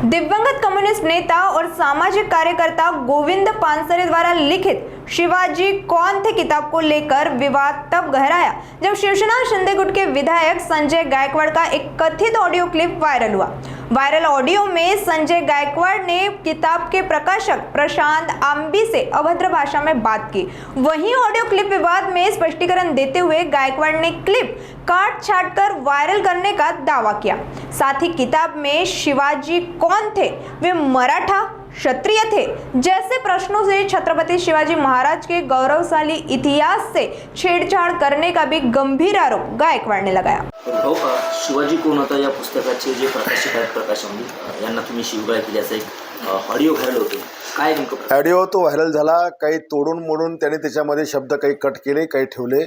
दिवंगत कम्युनिस्ट नेता और सामाजिक कार्यकर्ता गोविंद पानसरे द्वारा लिखित शिवाजी कौन थे किताब को लेकर विवाद तब गहराया जब शिवसेना शिंदे गुट के विधायक संजय गायकवाड़ का एक कथित ऑडियो क्लिप वायरल हुआ। वायरल ऑडियो में संजय गायकवाड़ ने किताब के प्रकाशक प्रशांत आम्बी से अभद्र भाषा में बात की। वहीं ऑडियो क्लिप विवाद में स्पष्टीकरण देते हुए गायकवाड़ ने क्लिप काट छाट कर वायरल करने का दावा किया। साथ ही किताब में शिवाजी कौन थे, वे मराठा क्षत्रिय थे जैसे प्रश्नों से छत्रपति शिवाजी महाराज के गौरवशाली इतिहास से छेड़छाड़ करने का भी गंभीर आरोप गायकवाड़ ने लगाया। भाऊ शिवाजी कोण होता या पुस्तकाचे जे प्रकाशक आहेत प्रकाश आंबी यांना तुम्ही शिवगाळ केली असं एक ऑडिओ व्हायरल होते, काय नेमकं ऑडिओ तो व्हायरल झाला, काही तोडून मोडून त्याने त्याच्यामध्ये शब्द काही कट केले, काही ठेवले।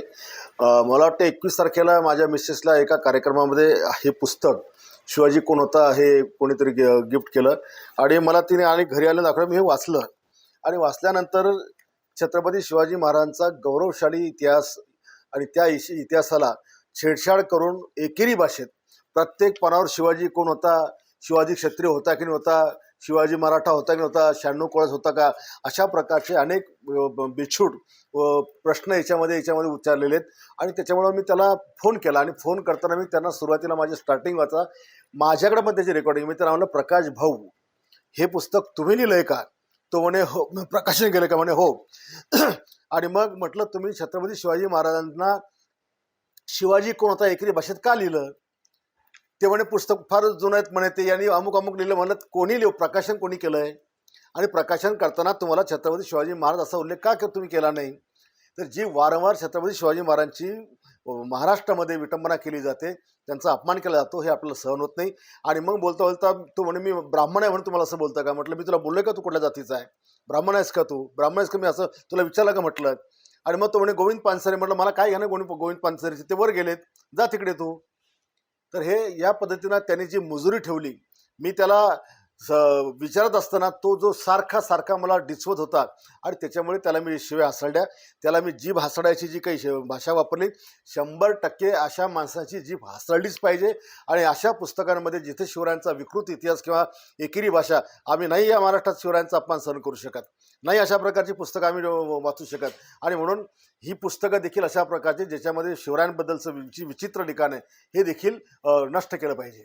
मला वाटतं 21 तारखेला माझ्या मिसेसला एका कार्यक्रमामध्ये हे पुस्तक शिवाजी कोण होता हे कोणीतरी गिफ्ट केलं आणि मला तिने आणि घरी आलं दाखवलं। मी हे वाचलं आणि वाचल्यानंतर छत्रपती शिवाजी महाराजांचा गौरवशाली इतिहास आणि त्या इतिहासाला छेडछाड करून एकेरी भाषेत प्रत्येक पानावर शिवाजी कोण होता, शिवाजी क्षत्रिय होता की नव्हता, शिवाजी मराठा होता की नव्हता, 96 कळस होता का, अशा प्रकारचे अनेक बेछूट प्रश्न याच्यामध्ये उच्चारलेले आहेत। आणि त्याच्यामुळे मी त्याला फोन केला आणि फोन करताना मी त्यांना सुरुवातीला माझी स्टार्टिंग वाचा, माझ्याकडे पण त्याची रेकॉर्डिंग, मी त्याला म्हणलं प्रकाश भाऊ हे पुस्तक तुम्ही लिहिलंय का? तो म्हणे हो। प्रकाशन केलं का? म्हणे हो। आणि मग म्हटलं तुम्ही छत्रपती शिवाजी महाराजांना शिवाजी कोण होता एकेरी भाषेत का लिहिलं? ते म्हणे पुस्तक फार जुनं आहेत म्हणे, ते यांनी अमुक अमुक लिहिलं। म्हणलं कोणी प्रकाशन कोणी केलंय आणि प्रकाशन करताना तुम्हाला छत्रपती शिवाजी महाराज असा उल्लेख का तुम्ही केला नाही? तर जी वारंवार छत्रपती शिवाजी महाराजांची महाराष्ट्रामध्ये विटंबना केली जाते, त्यांचा अपमान केला जातो, हे आपल्याला सहन होत नाही। आणि मग बोलता बोलता तो म्हणे मी ब्राह्मण आहे म्हणून तुम्हाला असं बोलता का? म्हटलं मी तुला बोललोय का तू कुठल्या जातीचा आहे? ब्राह्मण आहेस का तू? ब्राह्मण आहेस का मी असं तुला विचारलं का म्हटलं? आणि मग तो म्हणे गोविंद पानसरे। म्हटलं मला काय घेणं गोविंद पानसरेचे, ते वर गेलेत, जा तिकडे तू। तर हे या पद्धतीनं त्यांनी जी मुजुरी ठेवली, मी त्याला विचारत असताना तो जो सारखा मला डिचवत होता आणि त्याच्यामुळे त्याला मी शिव्या हासडल्या, त्याला मी जीभ हासडायची जी काही भाषा वापरली, 100% अशा माणसाची जीभ हासडलीच पाहिजे। आणि अशा पुस्तकांमध्ये जिथे शिवरायांचा विकृत इतिहास किंवा एकेरी भाषा, आम्ही नाही या महाराष्ट्रात शिवरायांचा अपमान सहन करू शकत नाही, अशा प्रकारची पुस्तकं आम्ही वाचू शकत। आणि म्हणून ही पुस्तकं देखील अशा प्रकारची ज्याच्यामध्ये शिवरायांबद्दलचं विचित्र ठिकाण आहे हे देखील नष्ट केलं पाहिजे।